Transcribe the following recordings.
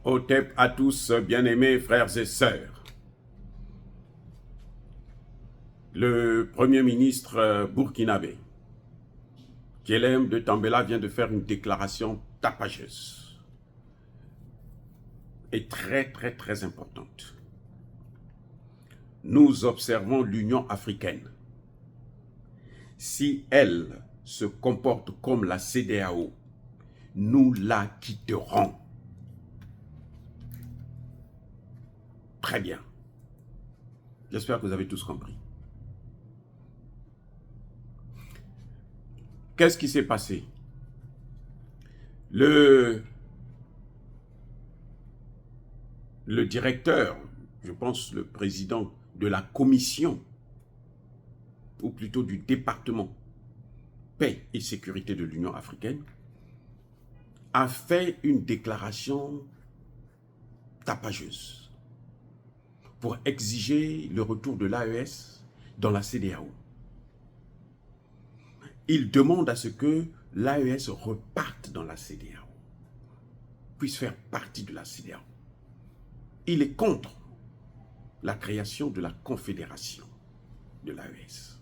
Otep à tous, bien-aimés frères et sœurs. Le Premier ministre burkinabé, Guillaume de Tambela, vient de faire une déclaration tapageuse et très importante. Nous observons l'Union africaine. Si elle se comporte comme la CEDEAO, nous la quitterons. Très bien. J'espère que vous avez tous compris. Qu'est-ce qui s'est passé? Le directeur, je pense le président de la commission, ou plutôt du département paix et sécurité de l'Union africaine, a fait une déclaration tapageuse pour exiger le retour de l'AES dans la CEDEAO. Il demande à ce que l'AES reparte dans la CEDEAO, puisse faire partie de la CEDEAO. Il est contre la création de la confédération de l'AES.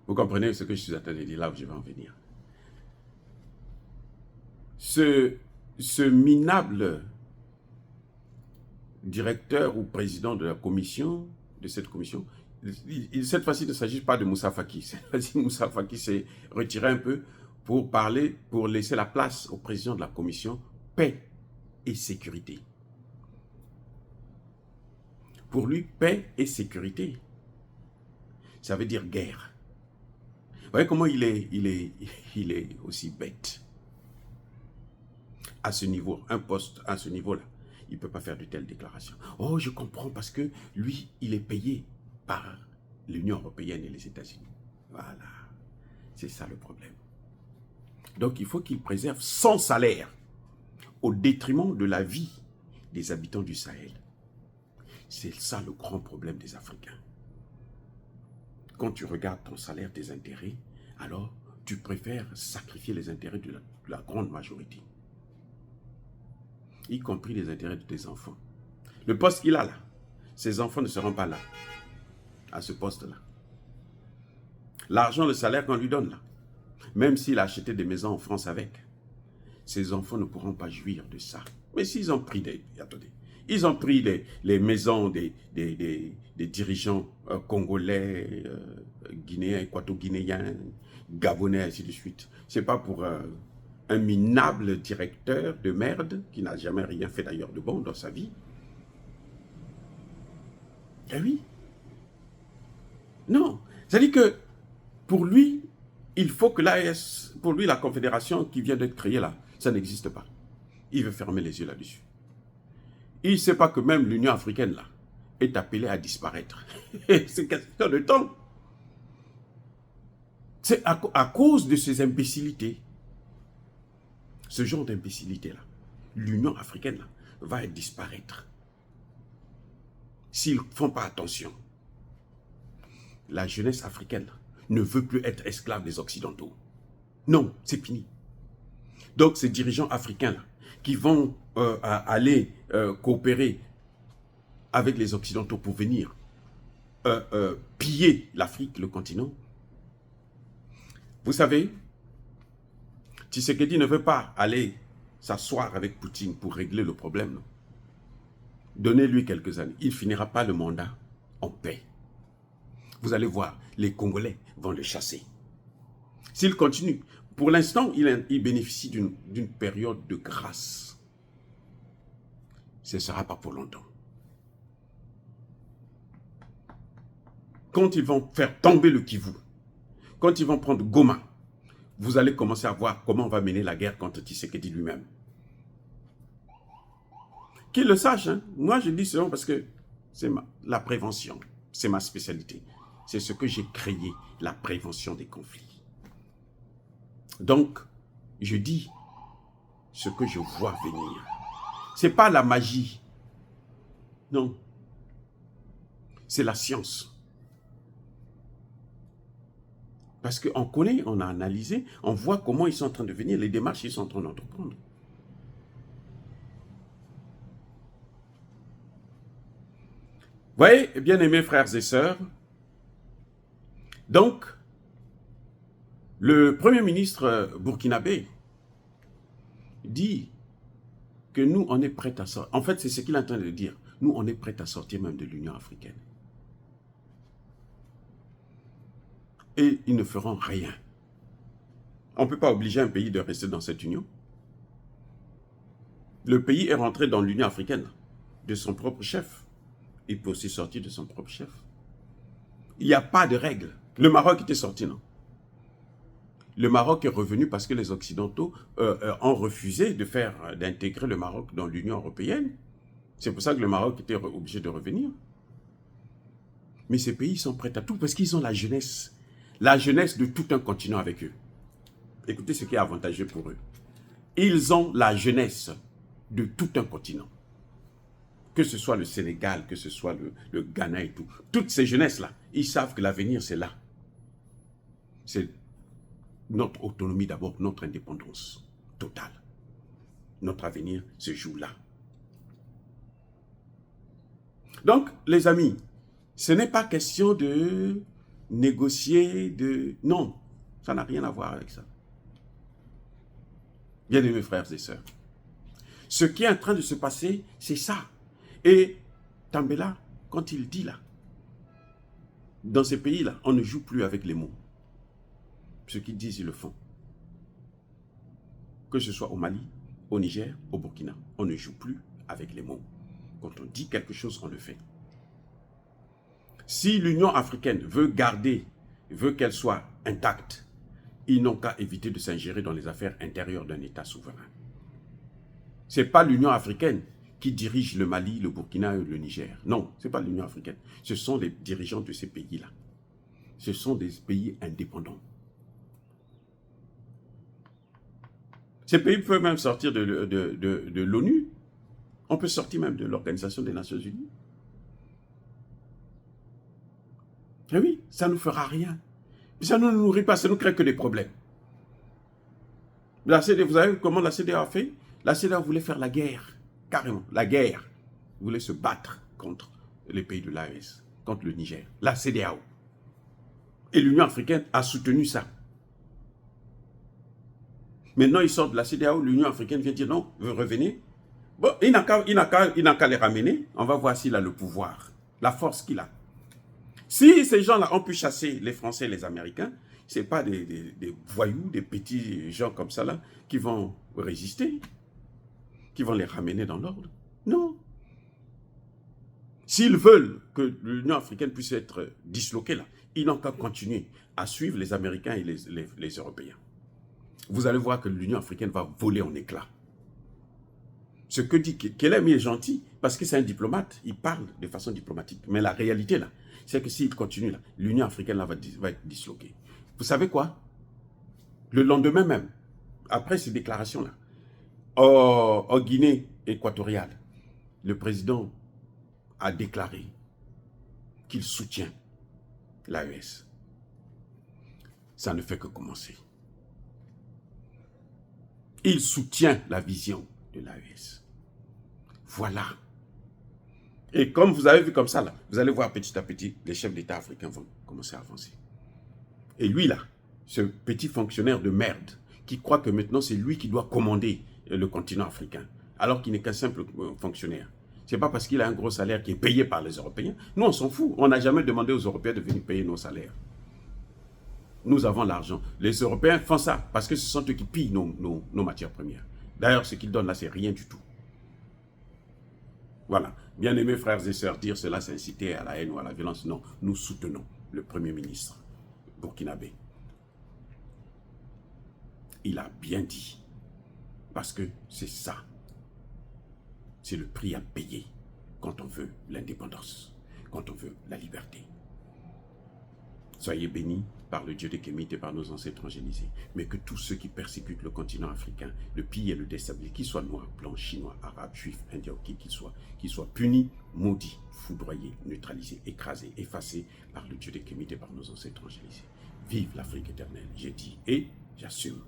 Vous comprenez ce que je suis en train de dire, là où je vais en venir. Ce minable directeur ou président de la commission, de cette commission, cette fois-ci, il ne s'agit pas de Moussa Faki. Cette fois-ci, Moussa Faki s'est retiré un peu pour parler, pour laisser la place au président de la commission paix et sécurité. Pour lui, paix et sécurité, ça veut dire guerre. Vous voyez comment il est aussi bête. À ce niveau, un poste à ce niveau-là, il ne peut pas faire de telles déclarations. Oh, je comprends parce que lui, il est payé par l'Union européenne et les États-Unis. Voilà, c'est ça le problème. Donc, il faut qu'il préserve son salaire au détriment de la vie des habitants du Sahel. C'est ça le grand problème des Africains. Quand tu regardes ton salaire, tes intérêts, alors tu préfères sacrifier les intérêts de la grande majorité, y compris les intérêts de tes enfants. Le poste qu'il a là, ses enfants ne seront pas là, à ce poste-là. L'argent, le salaire qu'on lui donne là, même s'il a acheté des maisons en France avec, ses enfants ne pourront pas jouir de ça. Mais s'ils ont pris attendez, ils ont pris les maisons des dirigeants congolais, guinéens, équato-guinéens, gabonais, ainsi de suite. C'est pas pour un minable directeur de merde qui n'a jamais rien fait d'ailleurs de bon dans sa vie. Eh oui. Non. C'est-à-dire que pour lui, il faut que l'AES, pour lui, la confédération qui vient d'être créée là, ça n'existe pas. Il veut fermer les yeux là-dessus. Il ne sait pas que même l'Union africaine là est appelée à disparaître. C'est question de temps. C'est à cause de ces imbécilités, ce genre d'imbécilité là, l'Union africaine là, va disparaître. S'ils ne font pas attention, la jeunesse africaine là, ne veut plus être esclave des Occidentaux. Non, c'est fini. Donc ces dirigeants africains là, qui vont aller coopérer avec les Occidentaux pour venir piller l'Afrique, le continent. Vous savez, Tshisekedi ne veut pas aller s'asseoir avec Poutine pour régler le problème. Donnez-lui quelques années. Il ne finira pas le mandat en paix. Vous allez voir, les Congolais vont le chasser. S'il continue, pour l'instant, il bénéficie d'une période de grâce. Ce ne sera pas pour longtemps. Quand ils vont faire tomber le Kivu, quand ils vont prendre Goma, vous allez commencer à voir comment on va mener la guerre contre Tshisekedi lui-même. Qu'il le sache, hein? Moi je dis cela parce que c'est la prévention, c'est ma spécialité. C'est ce que j'ai créé, la prévention des conflits. Donc, je dis ce que je vois venir. Ce n'est pas la magie. Non. C'est la science. Parce qu'on connaît, on a analysé, on voit comment ils sont en train de venir, les démarches qu'ils sont en train d'entreprendre. Voyez, bien-aimés frères et sœurs, donc, le Premier ministre burkinabé dit que nous, on est prêts à sortir. En fait, c'est ce qu'il est en train de dire. Nous, on est prêts à sortir même de l'Union africaine. Et ils ne feront rien. On ne peut pas obliger un pays de rester dans cette union. Le pays est rentré dans l'Union africaine de son propre chef. Il peut aussi sortir de son propre chef. Il n'y a pas de règles. Le Maroc était sorti, non? Le Maroc est revenu parce que les Occidentaux ont refusé d'intégrer le Maroc dans l'Union européenne. C'est pour ça que le Maroc était obligé de revenir. Mais ces pays sont prêts à tout parce qu'ils ont la jeunesse de tout un continent avec eux. Écoutez ce qui est avantageux pour eux. Ils ont la jeunesse de tout un continent. Que ce soit le Sénégal, que ce soit le Ghana et tout. Toutes ces jeunesses-là, ils savent que l'avenir, c'est là. C'est notre autonomie d'abord, notre indépendance totale. Notre avenir se joue là. Donc, les amis, ce n'est pas question de négocier, non, ça n'a rien à voir avec ça. Bien-aimés frères et sœurs, ce qui est en train de se passer, c'est ça. Et Tambela, quand il dit là, dans ces pays-là, on ne joue plus avec les mots. Ce qu'ils disent, ils le font. Que ce soit au Mali, au Niger, au Burkina, on ne joue plus avec les mots. Quand on dit quelque chose, on le fait. Si l'Union africaine veut qu'elle soit intacte, ils n'ont qu'à éviter de s'ingérer dans les affaires intérieures d'un État souverain. Ce n'est pas l'Union africaine qui dirige le Mali, le Burkina et le Niger. Non, ce n'est pas l'Union africaine. Ce sont les dirigeants de ces pays-là. Ce sont des pays indépendants. Ces pays peuvent même sortir de l'ONU. On peut sortir même de l'Organisation des Nations Unies. Et oui, ça ne nous fera rien. Ça ne nous nourrit pas, ça ne nous crée que des problèmes. Vous savez comment la CEDEAO a fait? La CEDEAO voulait faire la guerre, carrément, la guerre. Ils voulaient se battre contre les pays de l'AES, contre le Niger, la CEDEAO. Et l'Union africaine a soutenu ça. Maintenant, ils sortent de la CEDEAO, l'Union africaine vient dire non, revenez. Bon, il n'a qu'à les ramener. On va voir s'il a le pouvoir, la force qu'il a. Si ces gens-là ont pu chasser les Français et les Américains, ce n'est pas des voyous, des petits gens comme ça là, qui vont résister, qui vont les ramener dans l'ordre. Non. S'ils veulent que l'Union africaine puisse être disloquée là, ils n'ont qu'à continuer à suivre les Américains et les Européens. Vous allez voir que l'Union africaine va voler en éclats. Ce que dit Kelem est gentil, parce que c'est un diplomate, il parle de façon diplomatique. Mais la réalité là, c'est que s'il continue là, l'Union africaine là, va être disloquée. Vous savez quoi? Le lendemain même, après ces déclarations-là, en Guinée équatoriale, le président a déclaré qu'il soutient l'AES. Ça ne fait que commencer. Il soutient la vision de l'AES. Voilà. Et comme vous avez vu comme ça, là, vous allez voir petit à petit, les chefs d'État africains vont commencer à avancer. Et lui, là, ce petit fonctionnaire de merde, qui croit que maintenant c'est lui qui doit commander le continent africain, alors qu'il n'est qu'un simple fonctionnaire. Ce n'est pas parce qu'il a un gros salaire qui est payé par les Européens. Nous, on s'en fout. On n'a jamais demandé aux Européens de venir payer nos salaires. Nous avons l'argent. Les Européens font ça parce que ce sont eux qui pillent nos matières premières. D'ailleurs, ce qu'ils donnent là, c'est rien du tout. Voilà. Bien-aimés frères et sœurs, dire cela, c'est inciter à la haine ou à la violence. Non, nous soutenons le Premier ministre burkinabé. Il a bien dit. Parce que c'est ça. C'est le prix à payer quand on veut l'indépendance, quand on veut la liberté. Soyez bénis par le Dieu des Kémites et par nos ancêtres angélisés. Mais que tous ceux qui persécutent le continent africain, le pillent et le déstabilisent, qu'ils soient noirs, blancs, chinois, arabes, juifs, indiens, qui qu'ils soient punis, maudits, foudroyés, neutralisés, écrasés, effacés par le Dieu des Kémites et par nos ancêtres angélisés. Vive l'Afrique éternelle, j'ai dit et j'assume.